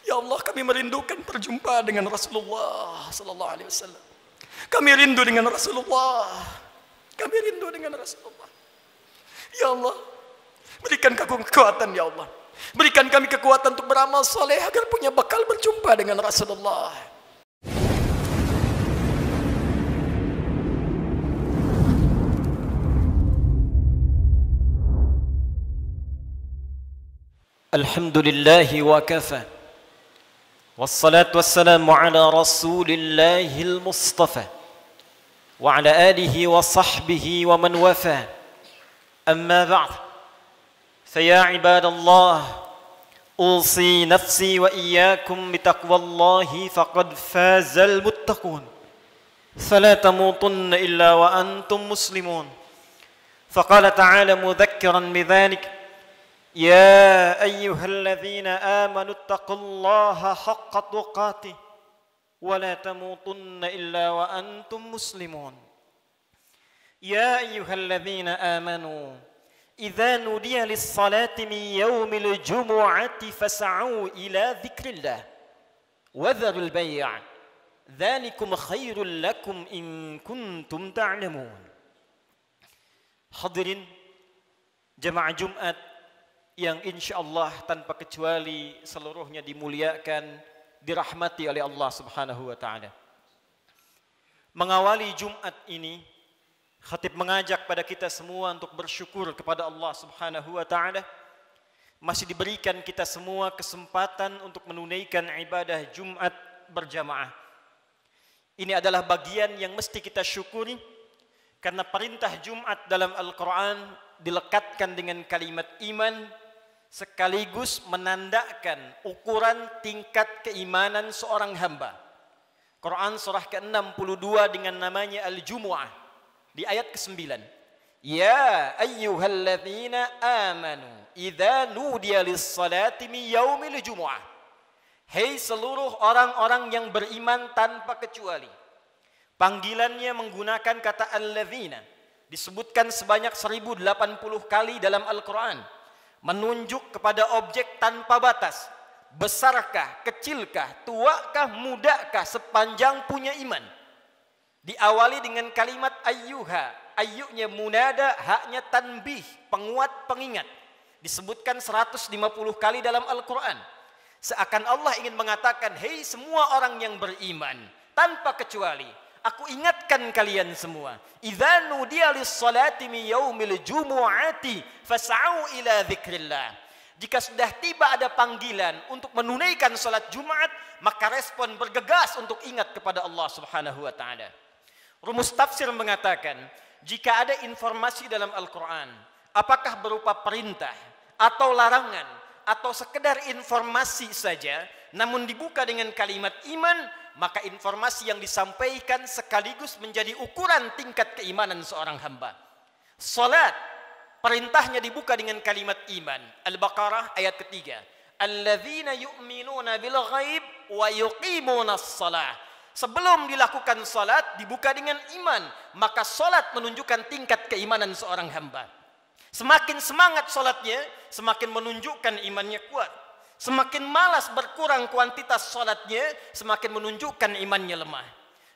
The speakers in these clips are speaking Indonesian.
Ya Allah, kami merindukan berjumpa dengan Rasulullah sallallahu alaihi wasallam. Kami rindu dengan Rasulullah. Kami rindu dengan Rasulullah. Ya Allah, berikan kami kekuatan ya Allah. Berikan kami kekuatan untuk beramal soleh agar punya bekal berjumpa dengan Rasulullah. Alhamdulillahi wa kafa. Wassalatu wassalamu ala rasulillahil mustafa wa ala alihi wa sahbihi wa man wafa. Amma ba'd. Faya ibadallah, usi nafsi wa iyyakum bitaqwallahi faqad fazal muttaqun. Fala tamutunna illa wa antum muslimun. Faqala ta'ala mudhakkiran bidhalik: يا أيها الذين آمنوا اتقوا الله حق تقاته ولا تموتن إلا وأنتم مسلمون. يا أيها الذين آمنوا إذا نودي للصلاة من يوم الجمعة فاسعوا إلى ذكر الله وذروا البيع ذلكم خير لكم إن كنتم تعلمون. Hadirin jemaah Jumat yang insyaallah tanpa kecuali seluruhnya dimuliakan, dirahmati oleh Allah Subhanahu wa taala. Mengawali Jumat ini, khatib mengajak pada kita semua untuk bersyukur kepada Allah Subhanahu wa taala masih diberikan kita semua kesempatan untuk menunaikan ibadah Jumat berjamaah. Ini adalah bagian yang mesti kita syukuri karena perintah Jumat dalam Al-Qur'an dilekatkan dengan kalimat iman, sekaligus menandakan ukuran tingkat keimanan seorang hamba. Quran surah ke-62 dengan namanya Al-Jumu'ah di ayat ke-9. Ya ayyuhalladzina amanu idza nudiya lis-salati min yaumil jumu'ah. Hei seluruh orang-orang yang beriman tanpa kecuali. Panggilannya menggunakan kata alladzina, disebutkan sebanyak 1080 kali dalam Al-Quran, menunjuk kepada objek tanpa batas. Besarkah, kecilkah, tuakah, mudakah, sepanjang punya iman. Diawali dengan kalimat ayyuha, ayyunya munada, haknya tanbih, penguat, pengingat. Disebutkan 150 kali dalam Al-Quran. Seakan Allah ingin mengatakan, hei semua orang yang beriman tanpa kecuali, aku ingatkan kalian semua. Idza nudiya lis-salati min yaumil jumu'ati fas'au ila dzikrillah. Jika sudah tiba ada panggilan untuk menunaikan salat Jumat, maka respon bergegas untuk ingat kepada Allah Subhanahu wa taala. Rumus tafsir mengatakan, jika ada informasi dalam Al-Qur'an, apakah berupa perintah atau larangan atau sekedar informasi saja, namun dibuka dengan kalimat iman, maka informasi yang disampaikan sekaligus menjadi ukuran tingkat keimanan seorang hamba. Salat, perintahnya dibuka dengan kalimat iman. Al-Baqarah ayat ketiga. Alladzina yu'minuna bil ghaib wa yuqimunas shalah. Sebelum dilakukan salat dibuka dengan iman, maka salat menunjukkan tingkat keimanan seorang hamba. Semakin semangat salatnya, semakin menunjukkan imannya kuat. Semakin malas berkurang kuantitas salatnya, semakin menunjukkan imannya lemah.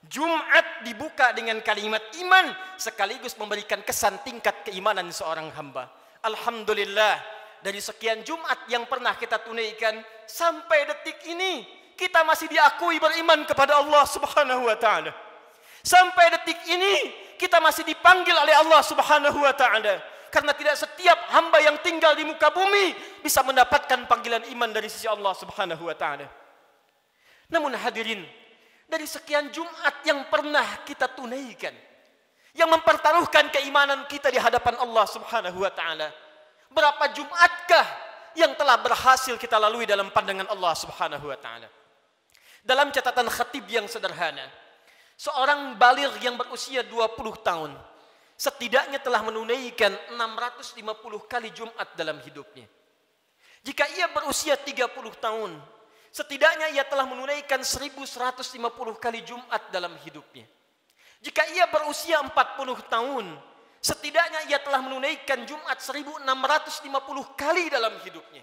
Jumat dibuka dengan kalimat iman, sekaligus memberikan kesan tingkat keimanan seorang hamba. Alhamdulillah, dari sekian Jumat yang pernah kita tunaikan, sampai detik ini, kita masih diakui beriman kepada Allah Subhanahu wa ta'ala. Sampai detik ini, kita masih dipanggil oleh Allah Subhanahu wa ta'ala. Karena tidak setiap hamba yang tinggal di muka bumi bisa mendapatkan panggilan iman dari sisi Allah Subhanahu wa taala. Namun hadirin, dari sekian Jumat yang pernah kita tunaikan, yang mempertaruhkan keimanan kita di hadapan Allah Subhanahu wa taala, berapa Jumatkah yang telah berhasil kita lalui dalam pandangan Allah Subhanahu wa taala? Dalam catatan khatib yang sederhana, seorang baligh yang berusia 20 tahun setidaknya telah menunaikan 650 kali Jumat dalam hidupnya. Jika ia berusia 30 tahun, setidaknya ia telah menunaikan 1150 kali Jumat dalam hidupnya. Jika ia berusia 40 tahun, setidaknya ia telah menunaikan Jumat 1650 kali dalam hidupnya.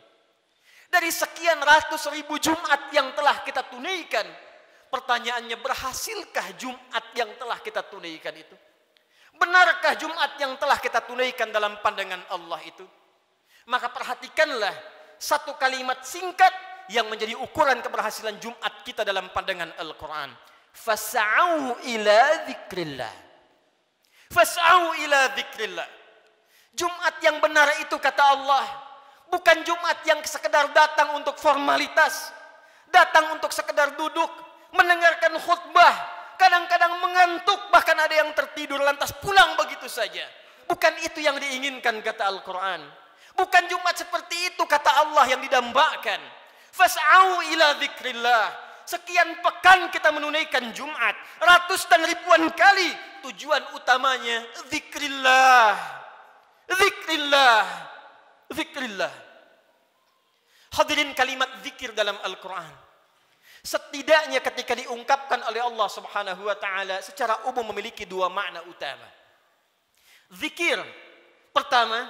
Dari sekian ratus ribu Jumat yang telah kita tunaikan, pertanyaannya, berhasilkah Jumat yang telah kita tunaikan itu? Benarkah Jumat yang telah kita tunaikan dalam pandangan Allah itu? Maka perhatikanlah satu kalimat singkat yang menjadi ukuran keberhasilan Jumat kita dalam pandangan Al-Quran. Fas'au ila dzikrillah. Fas'au ila dzikrillah. Jumat yang benar itu, kata Allah, bukan Jumat yang sekedar datang untuk formalitas, datang untuk sekedar duduk, mendengarkan khutbah, kadang-kadang mengantuk, bahkan ada yang tertidur lantas pulang begitu saja. Bukan itu yang diinginkan, kata Al-Quran. Bukan Jumat seperti itu, kata Allah, yang didambakan. Fas'au ila dzikrillah. Sekian pekan kita menunaikan Jumat, ratus dan ribuan kali. Tujuan utamanya dzikrillah. Dzikrillah. Dzikrillah. Hadirin, kalimat zikir dalam Al-Quran setidaknya ketika diungkapkan oleh Allah Subhanahu wa taala secara umum memiliki dua makna utama. Zikir pertama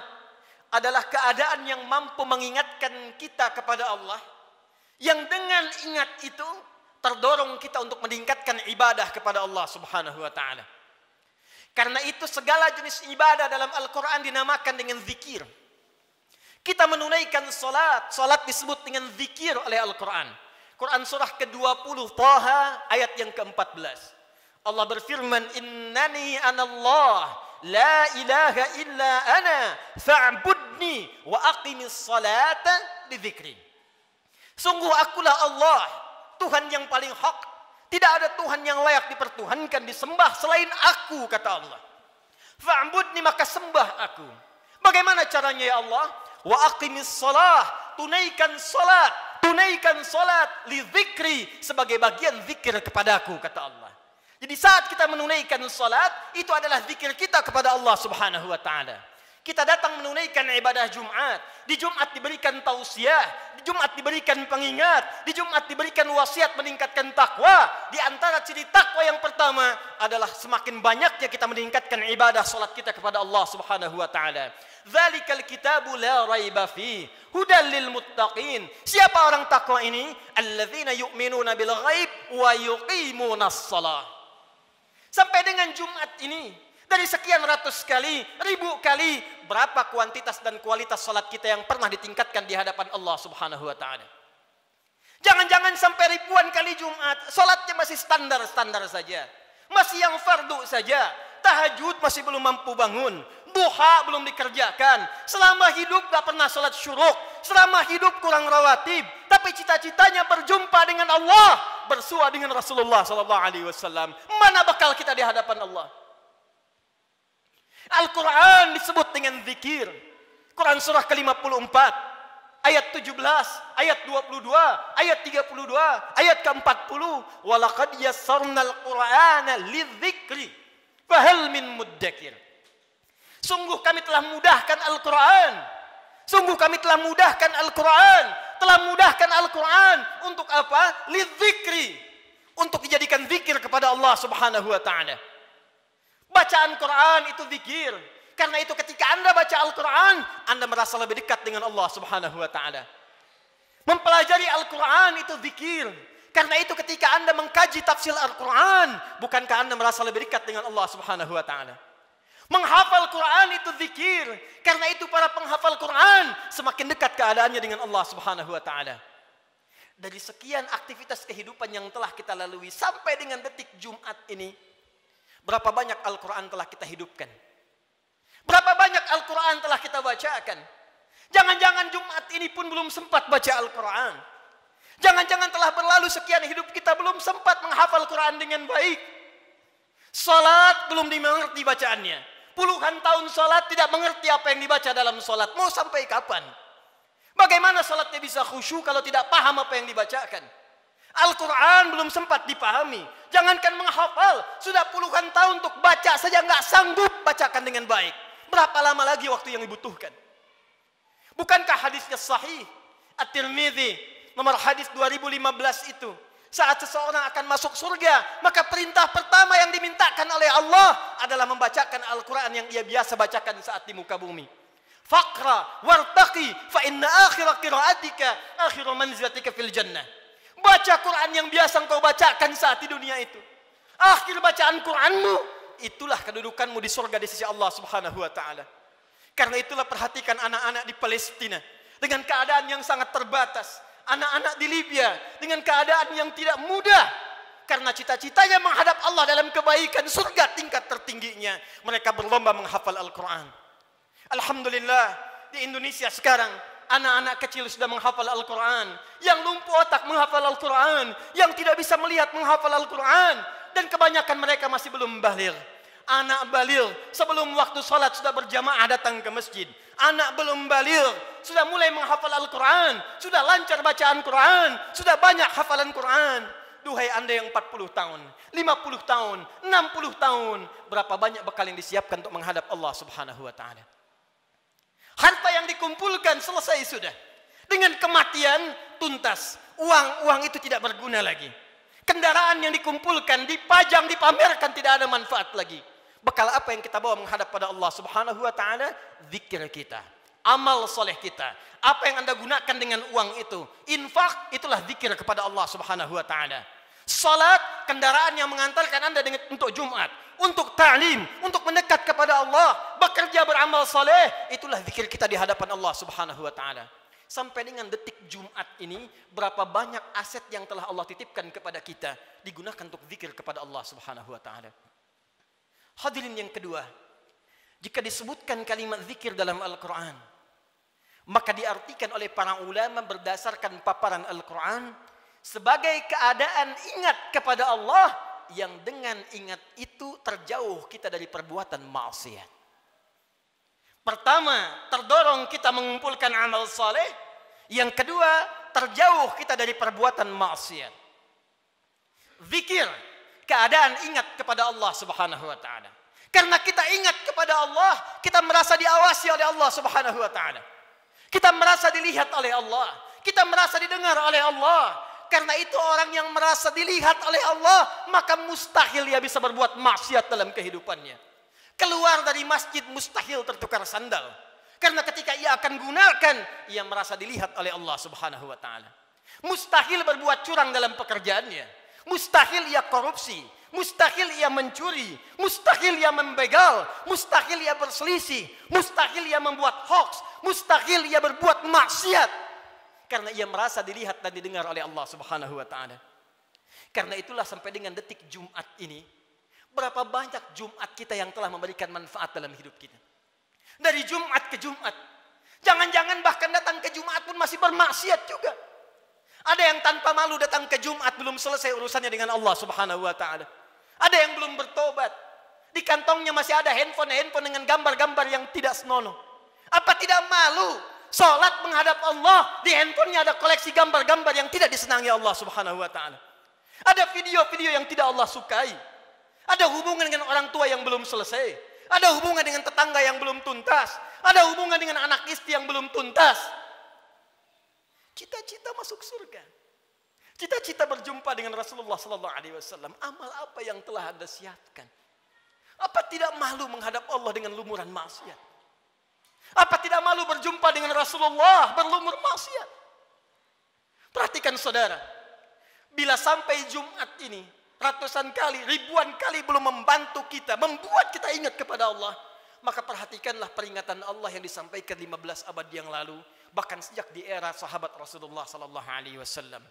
adalah keadaan yang mampu mengingatkan kita kepada Allah, yang dengan ingat itu terdorong kita untuk meningkatkan ibadah kepada Allah Subhanahu wa taala. Karena itu segala jenis ibadah dalam Al-Quran dinamakan dengan zikir. Kita menunaikan salat, salat disebut dengan zikir oleh Al-Quran. Quran surah ke-20 Taha ayat yang ke-14. Allah berfirman, "Innani anallah, la ilaha illa ana, fa'budni wa aqimis salata li dzikri." Sungguh akulah Allah, Tuhan yang paling hak. Tidak ada Tuhan yang layak dipertuhankan, disembah selain aku, kata Allah. Fa'budni, maka sembah aku. Bagaimana caranya ya Allah? Wa aqimis salah, tunaikan salat. Tunaikan salat li dzikri, sebagai bagian zikir kepadaku, kata Allah. Jadi saat kita menunaikan salat, itu adalah zikir kita kepada Allah Subhanahu wa taala. Kita datang menunaikan ibadah Jumat. Di Jumat diberikan tausiah, di Jumat diberikan pengingat, di Jumat diberikan wasiat meningkatkan takwa. Di antara ciri takwa yang pertama adalah semakin banyaknya kita meningkatkan ibadah salat kita kepada Allah Subhanahu wa taala. Dzalikal kitabu la raiba fi hudal lil muttaqin. Siapa orang takwa ini? Alladzina yu'minuna bil ghaib wa yuqimunas shalah. Sampai dengan Jumat ini, dari sekian ratus kali, ribu kali, berapa kuantitas dan kualitas salat kita yang pernah ditingkatkan di hadapan Allah Subhanahu wa taala? Jangan-jangan sampai ribuan kali Jumat, salatnya masih standar-standar saja. Masih yang fardu saja. Tahajud masih belum mampu bangun. Duha belum dikerjakan. Selama hidup gak pernah salat syuruk. Selama hidup kurang rawatib. Tapi cita-citanya berjumpa dengan Allah, bersua dengan Rasulullah SAW. Mana bakal kita di hadapan Allah? Al-Quran disebut dengan zikir. Quran surah ke-54 ayat 17, ayat 22, ayat 32, ayat ke-40. Walaqad yassarnal Qur'ana lidzikri fahal min muddakir. Sungguh kami telah mudahkan Al-Quran. Sungguh kami telah mudahkan Al-Quran. Telah mudahkan Al-Quran untuk apa? Lidzikri, untuk dijadikan zikir kepada Allah Subhanahu wa taala. Bacaan Quran itu zikir. Karena itu ketika Anda baca Al-Quran, Anda merasa lebih dekat dengan Allah Subhanahu wa taala. Mempelajari Al-Quran itu zikir. Karena itu ketika Anda mengkaji tafsir Al-Quran, bukankah Anda merasa lebih dekat dengan Allah Subhanahu wa taala? Menghafal Quran itu zikir. Karena itu para penghafal Quran semakin dekat keadaannya dengan Allah Subhanahu wa taala. Dari sekian aktivitas kehidupan yang telah kita lalui sampai dengan detik Jumat ini, berapa banyak Al-Quran telah kita hidupkan? Berapa banyak Al-Quran telah kita bacakan? Jangan-jangan Jumat ini pun belum sempat baca Al-Quran. Jangan-jangan telah berlalu sekian hidup kita belum sempat menghafal Quran dengan baik. Salat belum dimengerti bacaannya. Puluhan tahun salat tidak mengerti apa yang dibaca dalam salat. Mau sampai kapan? Bagaimana salatnya bisa khusyuk kalau tidak paham apa yang dibacakan? Al-Quran belum sempat dipahami. Jangankan menghafal, sudah puluhan tahun untuk baca saja nggak sanggup bacakan dengan baik. Berapa lama lagi waktu yang dibutuhkan? Bukankah hadisnya sahih? At-Tirmidzi nomor hadis 2015 itu. Saat seseorang akan masuk surga, maka perintah pertama yang dimintakan oleh Allah adalah membacakan Al-Quran yang ia biasa bacakan saat di muka bumi. faqra wartaqi fa inna akhira qiraatika akhiru manzilatika fil jannah. Baca Quran yang biasa engkau bacakan saat di dunia itu. Akhir bacaan Quranmu, itulah kedudukanmu di surga di sisi Allah Subhanahu wa taala. Karena itulah perhatikan anak-anak di Palestina dengan keadaan yang sangat terbatas. Anak-anak di Libya dengan keadaan yang tidak mudah. Karena cita-citanya menghadap Allah dalam kebaikan surga tingkat tertingginya. Mereka berlomba menghafal Al-Quran. Alhamdulillah, di Indonesia sekarang anak-anak kecil sudah menghafal Al-Quran. Yang lumpuh otak menghafal Al-Quran. Yang tidak bisa melihat menghafal Al-Quran. Dan kebanyakan mereka masih belum baligh. Anak baligh sebelum waktu salat sudah berjamaah datang ke masjid. Anak belum baligh sudah mulai menghafal Al-Quran. Sudah lancar bacaan Quran. Sudah banyak hafalan Quran. Duhai anda yang 40 tahun, 50 tahun, 60 tahun. Berapa banyak bekal yang disiapkan untuk menghadap Allah Subhanahu wa ta'ala. Harta yang dikumpulkan selesai sudah. Dengan kematian tuntas. Uang itu tidak berguna lagi. Kendaraan yang dikumpulkan, dipajang, dipamerkan, tidak ada manfaat lagi. Bekal apa yang kita bawa menghadap pada Allah Subhanahu wa ta'ala? Zikir kita, amal soleh kita. Apa yang anda gunakan dengan uang itu? Infak, itulah zikir kepada Allah Subhanahu wa ta'ala. Salat, kendaraan yang mengantarkan anda untuk Jumat, untuk ta'lim, untuk mendekat kepada Allah, bekerja beramal soleh, itulah zikir kita di hadapan Allah Subhanahu wa ta'ala. Sampai dengan detik Jumat ini, berapa banyak aset yang telah Allah titipkan kepada kita digunakan untuk zikir kepada Allah Subhanahu wa ta'ala. Hadirin yang kedua, jika disebutkan kalimat zikir dalam Al-Quran, maka diartikan oleh para ulama berdasarkan paparan Al-Quran sebagai keadaan ingat kepada Allah yang dengan ingat itu terjauh kita dari perbuatan maksiat. Pertama, terdorong kita mengumpulkan amal saleh. Yang kedua, terjauh kita dari perbuatan maksiat. Zikir, keadaan ingat kepada Allah Subhanahu wa ta'ala. Karena kita ingat kepada Allah, kita merasa diawasi oleh Allah Subhanahu wa ta'ala. Kita merasa dilihat oleh Allah. Kita merasa didengar oleh Allah. Karena itu orang yang merasa dilihat oleh Allah, maka mustahil ia bisa berbuat maksiat dalam kehidupannya. Keluar dari masjid mustahil tertukar sandal. Karena ketika ia akan gunakan, ia merasa dilihat oleh Allah Subhanahu wa ta'ala. Mustahil berbuat curang dalam pekerjaannya. Mustahil ia korupsi. Mustahil ia mencuri. Mustahil ia membegal. Mustahil ia berselisih. Mustahil ia membuat hoax. Mustahil ia berbuat maksiat. Karena ia merasa dilihat dan didengar oleh Allah Subhanahu wa ta'ala. Karena itulah sampai dengan detik Jumat ini, berapa banyak Jumat kita yang telah memberikan manfaat dalam hidup kita. Dari Jumat ke Jumat. Jangan-jangan bahkan datang ke Jumat pun masih bermaksiat juga. Ada yang tanpa malu datang ke Jumat belum selesai urusannya dengan Allah Subhanahu wa ta'ala. Ada yang belum bertobat. Di kantongnya masih ada handphone dengan gambar-gambar yang tidak senonoh. Apa tidak malu? Salat menghadap Allah, di handphonenya ada koleksi gambar-gambar yang tidak disenangi Allah Subhanahu wa ta'ala. Ada video-video yang tidak Allah sukai. Ada hubungan dengan orang tua yang belum selesai. Ada hubungan dengan tetangga yang belum tuntas. Ada hubungan dengan anak istri yang belum tuntas. Cita-cita masuk surga. Cita-cita berjumpa dengan Rasulullah sallallahu alaihi wasallam. Amal apa yang telah Anda siapkan? Apa tidak malu menghadap Allah dengan lumuran maksiat? Apa tidak malu berjumpa dengan Rasulullah berlumur maksiat? Perhatikan saudara, bila sampai Jumat ini ratusan kali, ribuan kali belum membantu kita, membuat kita ingat kepada Allah, maka perhatikanlah peringatan Allah yang disampaikan 15 abad yang lalu, bahkan sejak di era sahabat Rasulullah sallallahu alaihi wasallam.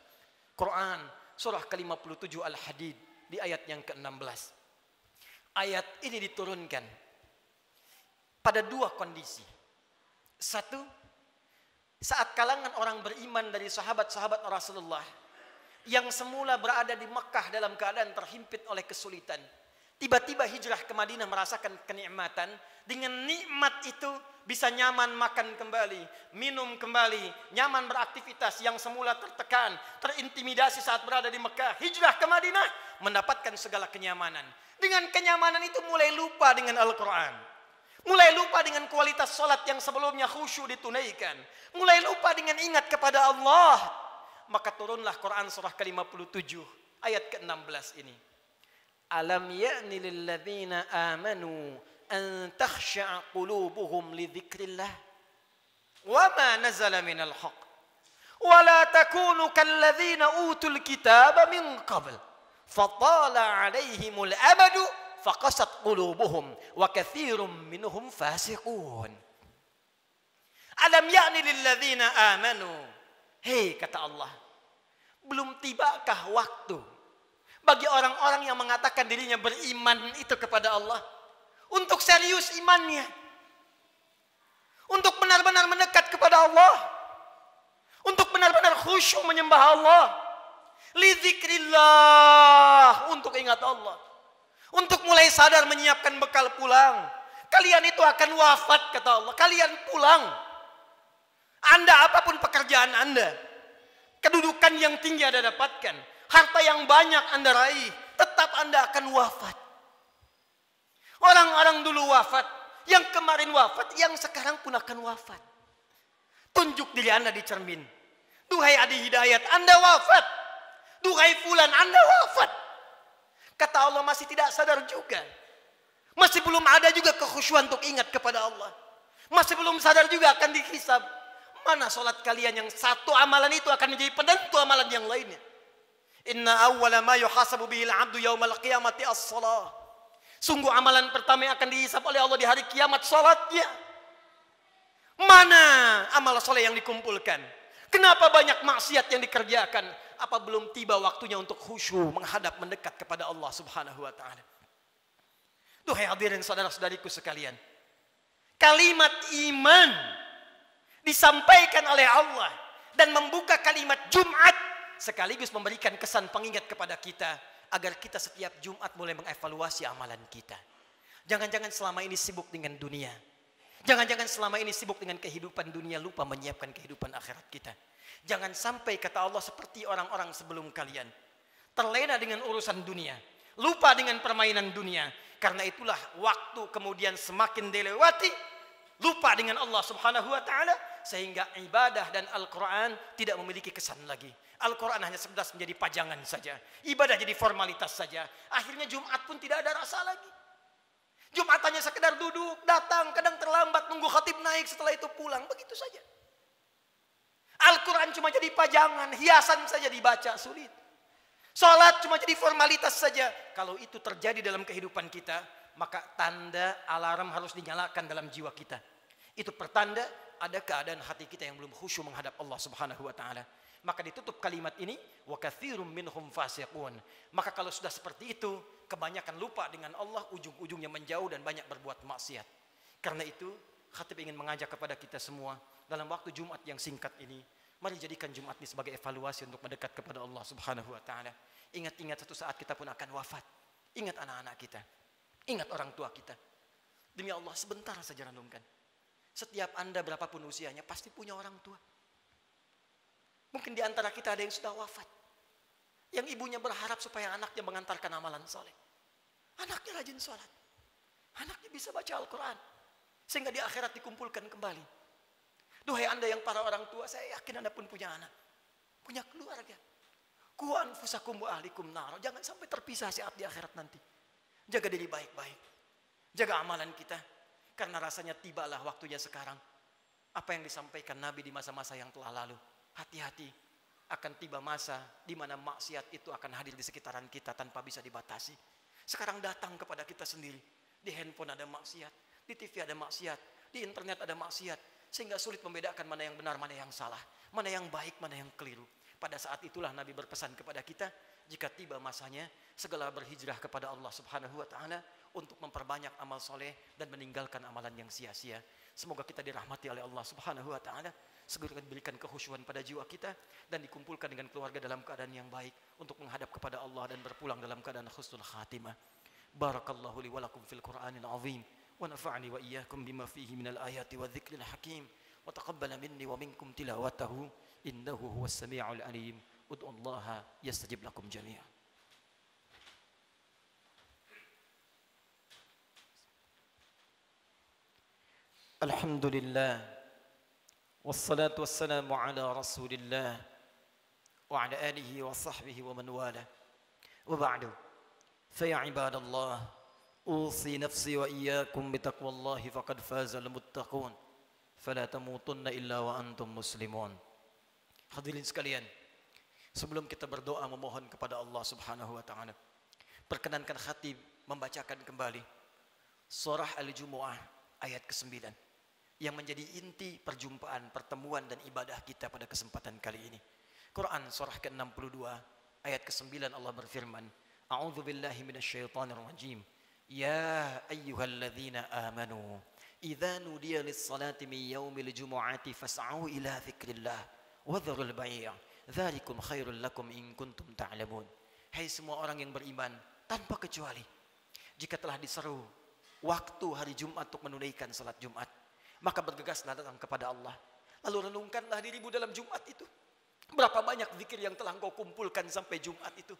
Quran surah ke-57 Al-Hadid di ayat yang ke-16. Ayat ini diturunkan pada dua kondisi. Satu, saat kalangan orang beriman dari sahabat-sahabat Rasulullah yang semula berada di Mekah dalam keadaan terhimpit oleh kesulitan, tiba-tiba hijrah ke Madinah merasakan kenikmatan. Dengan nikmat itu bisa nyaman makan kembali, minum kembali, nyaman beraktivitas. Yang semula tertekan, terintimidasi saat berada di Mekah, hijrah ke Madinah mendapatkan segala kenyamanan. Dengan kenyamanan itu mulai lupa dengan Al-Quran. Mulai lupa dengan kualitas salat yang sebelumnya khusyuk ditunaikan. Mulai lupa dengan ingat kepada Allah. Maka turunlah Quran surah ke-57 ayat ke-16 ini. Alam ya'ni lilladzina amanu an takhsha'a qulubuhum li dzikrillah. wa ma nazala minal haqq wa la takunu kalladzina utul kitaba min qabl fatala 'alaihimul amadu faqasat qulubuhum wa katsirum minhum fasiqun. Alam ya'ni lil ladzina amanu. Hei, kata Allah, belum tibakah waktu bagi orang-orang yang mengatakan dirinya beriman itu kepada Allah untuk serius imannya, untuk benar-benar mendekat kepada Allah, untuk benar-benar khusyuk menyembah Allah, lidzikrillah, untuk ingat Allah, untuk mulai sadar menyiapkan bekal pulang. Kalian itu akan wafat, kata Allah. Kalian pulang. Anda apapun pekerjaan Anda, kedudukan yang tinggi Anda dapatkan, harta yang banyak Anda raih, tetap Anda akan wafat. Orang-orang dulu wafat, yang kemarin wafat, yang sekarang pun akan wafat. Tunjuk diri Anda di cermin. Duhai Adi Hidayat, Anda wafat. Duhai fulan, Anda wafat. Kata Allah, masih tidak sadar juga. Masih belum ada juga kekhusyuan untuk ingat kepada Allah. Masih belum sadar juga akan dihisab. Mana solat kalian yang satu amalan itu akan menjadi penentu amalan yang lainnya. Inna awwala ma yuhasabu bihil abdu yaumal qiyamati as-salah. Sungguh amalan pertama yang akan dihisab oleh Allah di hari kiamat, salatnya. Mana amal soleh yang dikumpulkan? Kenapa banyak maksiat yang dikerjakan? Apa belum tiba waktunya untuk khusyuk menghadap mendekat kepada Allah Subhanahu wa taala? Duhai hadirin saudara-saudariku sekalian, kalimat iman disampaikan oleh Allah dan membuka kalimat Jumat sekaligus memberikan kesan pengingat kepada kita agar kita setiap Jumat mulai mengevaluasi amalan kita. Jangan-jangan selama ini sibuk dengan dunia. Jangan-jangan selama ini sibuk dengan kehidupan dunia, lupa menyiapkan kehidupan akhirat kita. Jangan sampai, kata Allah, seperti orang-orang sebelum kalian, terlena dengan urusan dunia, lupa dengan permainan dunia. Karena itulah waktu kemudian semakin dilewati, lupa dengan Allah Subhanahu wa taala, sehingga ibadah dan Al-Quran tidak memiliki kesan lagi. Al-Quran hanya sekedar menjadi pajangan saja, ibadah jadi formalitas saja. Akhirnya Jumat pun tidak ada rasa lagi. Jumat hanya sekedar duduk, datang, kadang terlambat, nunggu khatib naik, setelah itu pulang, begitu saja. Al-Quran cuma jadi pajangan, hiasan saja dibaca, sulit. Salat cuma jadi formalitas saja. Kalau itu terjadi dalam kehidupan kita, maka tanda alarm harus dinyalakan dalam jiwa kita. Itu pertanda ada keadaan hati kita yang belum khusyuk menghadap Allah Subhanahu wa taala. Maka ditutup kalimat ini, wa katsirum minhum fasiqun. Maka kalau sudah seperti itu, kebanyakan lupa dengan Allah, ujung-ujungnya menjauh dan banyak berbuat maksiat. Karena itu, khatib ingin mengajak kepada kita semua dalam waktu Jumat yang singkat ini, mari jadikan Jumat ini sebagai evaluasi untuk mendekat kepada Allah Subhanahu wa taala. Ingat-ingat satu saat kita pun akan wafat. Ingat anak-anak kita. Ingat orang tua kita. Demi Allah, sebentar saja renungkan. Setiap Anda berapapun usianya pasti punya orang tua. Mungkin di antara kita ada yang sudah wafat, yang ibunya berharap supaya anaknya mengantarkan amalan soleh. Anaknya rajin sholat, anaknya bisa baca Al-Quran, sehingga di akhirat dikumpulkan kembali. Duhai Anda yang para orang tua, saya yakin Anda pun punya anak, punya keluarga. Qu anfusakum wa ahlikum nar. Jangan sampai terpisah saat di akhirat nanti. Jaga diri baik-baik, jaga amalan kita, karena rasanya tibalah waktunya sekarang. Apa yang disampaikan Nabi di masa-masa yang telah lalu, hati-hati, akan tiba masa di mana maksiat itu akan hadir di sekitaran kita tanpa bisa dibatasi. Sekarang datang kepada kita sendiri. Di handphone ada maksiat, di TV ada maksiat, di internet ada maksiat, sehingga sulit membedakan mana yang benar, mana yang salah, mana yang baik, mana yang keliru. Pada saat itulah Nabi berpesan kepada kita, jika tiba masanya, segala berhijrah kepada Allah Subhanahu wa taala untuk memperbanyak amal soleh dan meninggalkan amalan yang sia-sia. Semoga kita dirahmati oleh Allah Subhanahu wa taala, segera diberikan kehusyuan pada jiwa kita dan dikumpulkan dengan keluarga dalam keadaan yang baik untuk menghadap kepada Allah dan berpulang dalam keadaan husnul khatimah. Barakallahu li wa lakum fil Qur'anil azim wa nafa'ani wa iyyakum bima fihi minal ayati wa dzikril hakim wa taqabbala minni wa minkum tilawatahu innahu huwas sami'ul alim. Ud'ullaha yastajib lakum jami'an. Alhamdulillah wassalatu wassalamu ala rasulillah wa ala alihi wa sahbihi wa man wala wa ba'du fa ya ibadallah usi nafsi wa iyyakum bitaqwallahi faqad fazal muttaqun fala tamutunna illa wa antum muslimun. Hadirin sekalian, sebelum kita berdoa memohon kepada Allah Subhanahu wa taala, perkenankan khatib membacakan kembali surah Al-Jumu'ah ayat ke-9 yang menjadi inti perjumpaan, pertemuan dan ibadah kita pada kesempatan kali ini. Quran surah ke-62 ayat ke-9 Allah berfirman, A'udzu billahi minasyaitonir rajim. Ya ayyuhalladzina amanu idza nudiya lis-salati min yaumil jumu'ati fas'au ila dzikrillah wa dzarul bai'. Dzalikum khairul lakum in kuntum ta'lamun. Hai semua orang yang beriman tanpa kecuali, jika telah diseru waktu hari Jumat untuk menunaikan salat Jumat, maka bergegaslah datang kepada Allah. Lalu renungkanlah dirimu dalam Jumat itu. Berapa banyak zikir yang telah engkau kumpulkan sampai Jumat itu.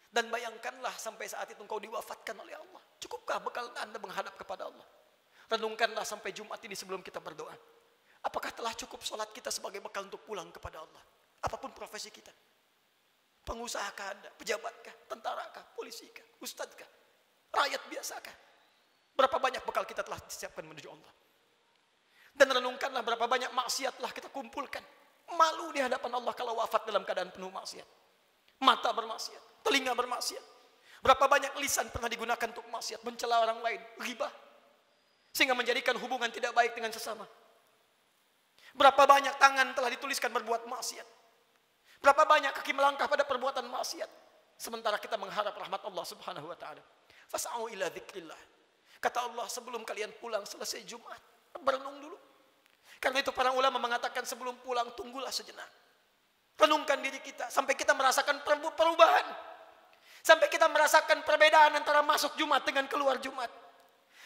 Dan bayangkanlah sampai saat itu engkau diwafatkan oleh Allah. Cukupkah bekal Anda menghadap kepada Allah? Renungkanlah sampai Jumat ini sebelum kita berdoa. Apakah telah cukup sholat kita sebagai bekal untuk pulang kepada Allah? Apapun profesi kita. Pengusahakah Anda? Pejabatkah? Tentarakah? Polisikah? Ustadzkah? Rakyat biasakah? Berapa banyak bekal kita telah disiapkan menuju Allah? Dan renungkanlah berapa banyak maksiat telah kita kumpulkan. Malu di hadapan Allah kalau wafat dalam keadaan penuh maksiat. Mata bermaksiat, telinga bermaksiat. Berapa banyak lisan pernah digunakan untuk maksiat, mencela orang lain, ghibah, sehingga menjadikan hubungan tidak baik dengan sesama. Berapa banyak tangan telah dituliskan berbuat maksiat. Berapa banyak kaki melangkah pada perbuatan maksiat. Sementara kita mengharap rahmat Allah Subhanahu wa taala. Fas'au ila dzikrillah. Kata Allah, sebelum kalian pulang selesai Jumat, berenung dulu. Karena itu para ulama mengatakan sebelum pulang tunggulah sejenak. Renungkan diri kita sampai kita merasakan perubahan. Sampai kita merasakan perbedaan antara masuk Jumat dengan keluar Jumat.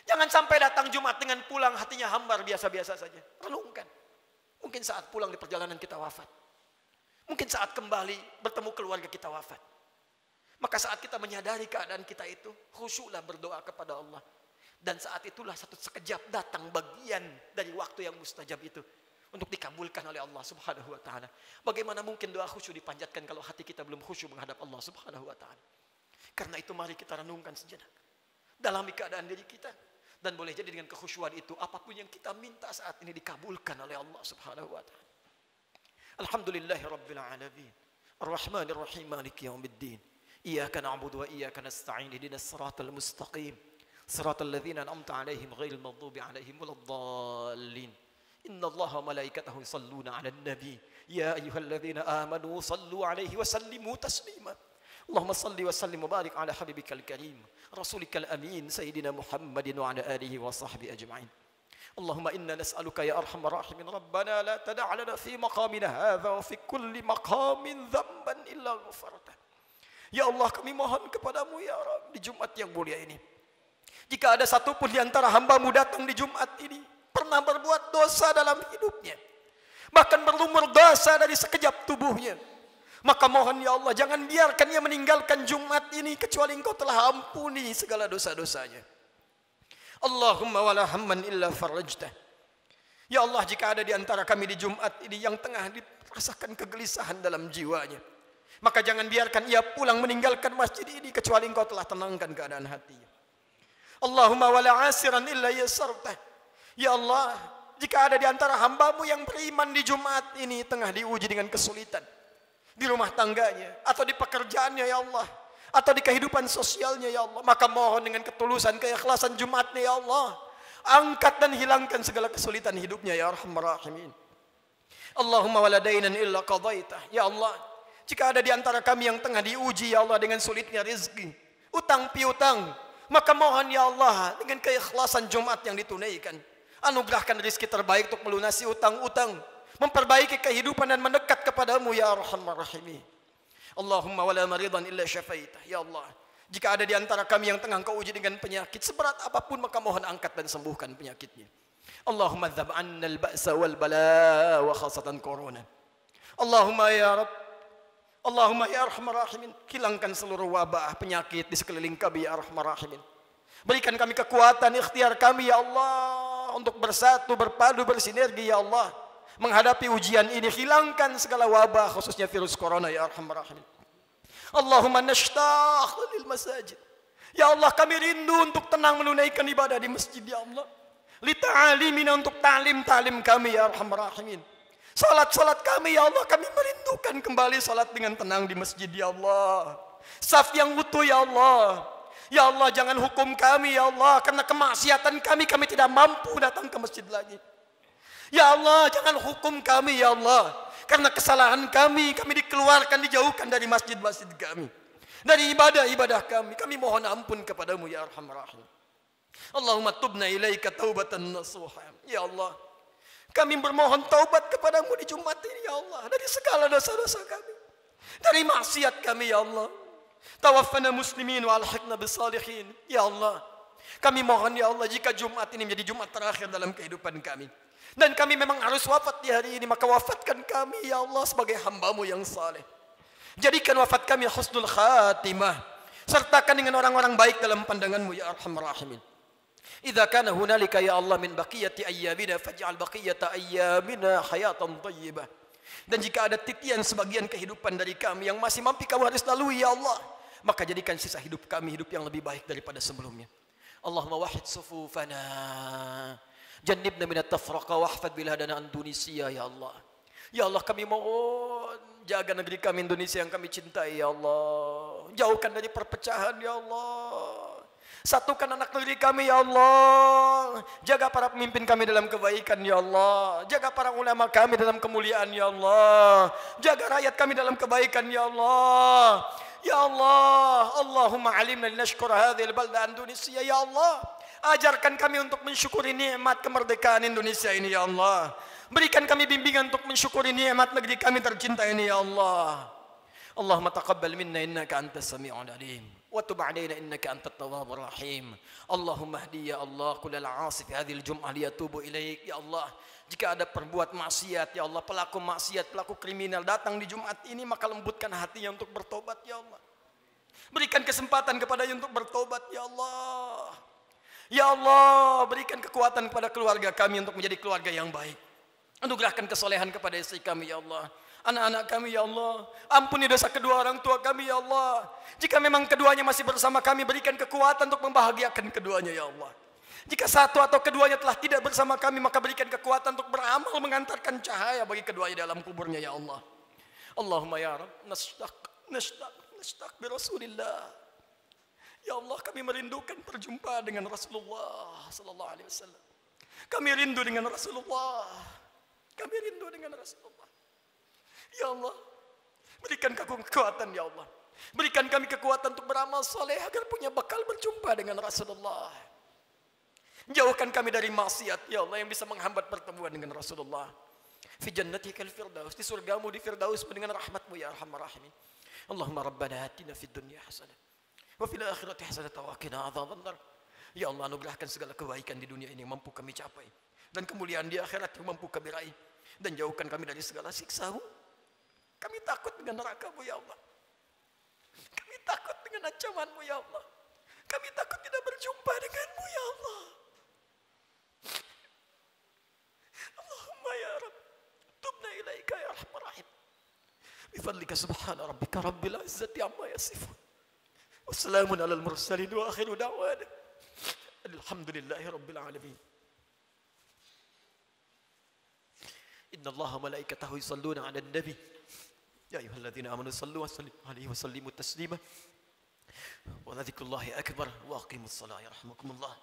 Jangan sampai datang Jumat dengan pulang hatinya hambar biasa-biasa saja. Renungkan. Mungkin saat pulang di perjalanan kita wafat. Mungkin saat kembali bertemu keluarga kita wafat. Maka saat kita menyadari keadaan kita itu, khusyuklah berdoa kepada Allah. Dan saat itulah satu sekejap datang bagian dari waktu yang mustajab itu untuk dikabulkan oleh Allah Subhanahu wa taala. Bagaimana mungkin doa khusyuk dipanjatkan kalau hati kita belum khusyuk menghadap Allah Subhanahu wa taala? Karena itu mari kita renungkan sejenak. Dalami keadaan diri kita, dan boleh jadi dengan kekhusyuan itu apapun yang kita minta saat ini dikabulkan oleh Allah Subhanahu wa taala. Alhamdulillahirabbil alamin. Arrahmanir rahim, maliki yaumiddin. Iyyaka na'budu wa iyyaka nasta'in. Ihdinas siratal mustaqim. Siratal ladzina an'amta 'alaihim ghairil maghdubi 'alaihim waladdallin. Inna Allaha wa malaikatahu yusalluna 'alan nabi. Ya ayyuhalladzina amanu sallu 'alaihi wa sallimu taslima. Allahumma salli wa sallim wa barik 'ala habibikal karim, rasulikal amin, sayyidina Muhammadin wa 'ala alihi wa sahbihi ajma'in. Allahumma inna nas'aluka ya arhamar rahimin rabbana la tada' lana fi maqamina hadza wa fi kulli maqamin dhanban illa ghafartah. Ya Allah, kami mohon kepadamu ya Rabb di Jumat yang mulia ini. Jika ada satu pun di antara hamba-Mu datang di Jumat ini pernah berbuat dosa dalam hidupnya, bahkan berlumur dosa dari sekejap tubuhnya, maka mohon ya Allah, jangan biarkan ia meninggalkan Jumat ini kecuali Engkau telah ampuni segala dosa-dosanya. Allahumma wala hamman illa farajtah. Ya Allah, jika ada di antara kami di Jumat ini yang tengah dirasakan kegelisahan dalam jiwanya, maka jangan biarkan ia pulang meninggalkan masjid ini kecuali Engkau telah tenangkan keadaan hatinya. Allahumma wala asiran illa yasartah. Ya Allah, jika ada di antara hamba-Mu yang beriman di Jumat ini tengah diuji dengan kesulitan di rumah tangganya atau di pekerjaannya ya Allah, atau di kehidupan sosialnya ya Allah, maka mohon dengan ketulusan keikhlasan Jumatnya ya Allah, angkat dan hilangkan segala kesulitan hidupnya ya Arhamar Rahimin. Allahumma wala dainan illa qadaitah. Ya Allah, jika ada di antara kami yang tengah diuji ya Allah dengan sulitnya rezeki, utang piutang, maka mohon ya Allah dengan keikhlasan Jumat yang ditunaikan, anugerahkan rezeki terbaik untuk melunasi utang-utang, memperbaiki kehidupan dan mendekat kepadamu ya Arhamar Rahimin. Allahumma wala maridan illa syafaitah. Ya Allah, jika ada di antara kami yang tengah Engkau uji dengan penyakit seberat apapun, maka mohon angkat dan sembuhkan penyakitnya. Allahumma dzab 'anna al-ba'sa wal bala wa khasatan corona. Allahumma ya Rabb, Allahumma ya Arhamar Rahimin, hilangkan seluruh wabah penyakit di sekeliling kami ya Arhamar Rahimin. Berikan kami kekuatan ikhtiar kami ya Allah untuk bersatu, berpadu, bersinergi ya Allah menghadapi ujian ini. Hilangkan segala wabah khususnya virus corona ya Arhamar Rahimin. Allahumma nashtaq lil masajid. Ya Allah, kami rindu untuk tenang menunaikan ibadah di masjid ya Allah. Li ta'alimina, untuk ta'lim kami ya Arhamar Rahimin. Salat kami ya Allah, kami merindukan kembali salat dengan tenang di masjid ya Allah. Saf yang utuh ya Allah. Ya Allah, jangan hukum kami ya Allah, karena kemaksiatan kami tidak mampu datang ke masjid lagi. Ya Allah, jangan hukum kami ya Allah, karena kesalahan kami dikeluarkan, dijauhkan dari masjid-masjid kami, dari ibadah-ibadah kami. Kami mohon ampun kepadamu ya Arhamar Rahim. Allahumma tubna ilaika taubatan nasuha. Ya Allah, kami bermohon taubat kepadamu di Jumat ini ya Allah, dari segala dosa-dosa kami, dari maksiat kami ya Allah. Tawaffana muslimin wa alhiqna bisalihin. Ya Allah, kami mohon ya Allah, jika Jumat ini menjadi Jumat terakhir dalam kehidupan kami, dan kami memang harus wafat di hari ini, maka wafatkan kami ya Allah sebagai hamba-Mu yang saleh. Jadikan wafat kami husnul khatimah, sertakan dengan orang-orang baik dalam pandangan-Mu ya Arhamar Rahimin. Idza kana hunalika ya Allah min baqiyati ayyamina faj'al baqiyata ayyamina hayatan thayyibah. Dan jika ada titian sebagian kehidupan dari kami yang masih mampu Kau harus lalui ya Allah, maka jadikan sisa hidup kami hidup yang lebih baik daripada sebelumnya. Allahumma wahid sufufana, jannibna minat tafraqa, wahfad biladana Indonesia ya Allah. Ya Allah, kami mohon jaga negeri kami Indonesia yang kami cintai ya Allah. Jauhkan dari perpecahan ya Allah. Satukan anak negeri kami ya Allah. Jaga para pemimpin kami dalam kebaikan ya Allah. Jaga para ulama kami dalam kemuliaan ya Allah. Jaga rakyat kami dalam kebaikan ya Allah. Ya Allah, Allahumma alimna linashkura hadhil balda Indonesia ya Allah. Ajarkan kami untuk mensyukuri nikmat kemerdekaan Indonesia ini ya Allah. Berikan kami bimbingan untuk mensyukuri nikmat negeri kami tercinta ini ya Allah. Allahumma taqabbal minna innaka antas sami'ul alim. وتب علينا إنك أنت التواب الرحيم. اللهم اهدي يا الله كل العاصي في هذه الجمعة ليتوبوا إليك ya Allah. Jika ada perbuat maksiat ya Allah, pelaku maksiat, pelaku kriminal datang di Jumat ini, maka lembutkan hatinya untuk bertobat ya Allah. Berikan kesempatan kepadanya untuk bertobat ya Allah. Ya Allah, berikan kekuatan kepada keluarga kami untuk menjadi keluarga yang baik. Anugerahkan kesolehan kepada istri kami ya Allah, anak-anak kami ya Allah. Ampuni dosa kedua orang tua kami ya Allah. Jika memang keduanya masih bersama kami, berikan kekuatan untuk membahagiakan keduanya ya Allah. Jika satu atau keduanya telah tidak bersama kami, maka berikan kekuatan untuk beramal mengantarkan cahaya bagi keduanya dalam kuburnya ya Allah. Allahumma ya Rabb, nashtaq bi Rasulillah. Ya Allah, kami merindukan perjumpaan dengan Rasulullah sallallahu alaihi wasallam. Kami rindu dengan Rasulullah. Kami rindu dengan Rasulullah. Ya Allah, berikan kekuatan ya Allah. Berikan kami kekuatan untuk beramal soleh agar punya bekal berjumpa dengan Rasulullah. Jauhkan kami dari maksiat ya Allah yang bisa menghambat pertemuan dengan Rasulullah. Fi jannatikal firdaus, di surgamu di firdaus dengan rahmatmu ya Arhamar Rahimin. Allahumma rabbana atina fid dunya hasanah wa fil akhirati hasanah wa qina adzabannar. Ya Allah, anugerahkan segala kebaikan di dunia ini yang mampu kami capai, dan kemuliaan di akhirat yang mampu kami raih, dan jauhkan kami dari segala siksa-Mu. Kami takut dengan neraka-Mu ya Allah. Kami takut dengan ancaman-Mu ya Allah. Kami takut tidak berjumpa dengan-Mu ya Allah. Allahumma ya Rabb, tubna ilaika ya Arhamar Rahim. Bifadlika subhana rabbika rabbil izzati amma yasifun. Wassalamun alal mursalin wa akhiru da'wana alhamdulillahi rabbil alamin. Inna Allaha malaikatahu yusalluna 'alan nabi. يا أيها الذين آمنوا صلوا وسلموا عليه وسلموا تسليما ولذكر الله أكبر وأقيموا الصلاة يرحمكم الله.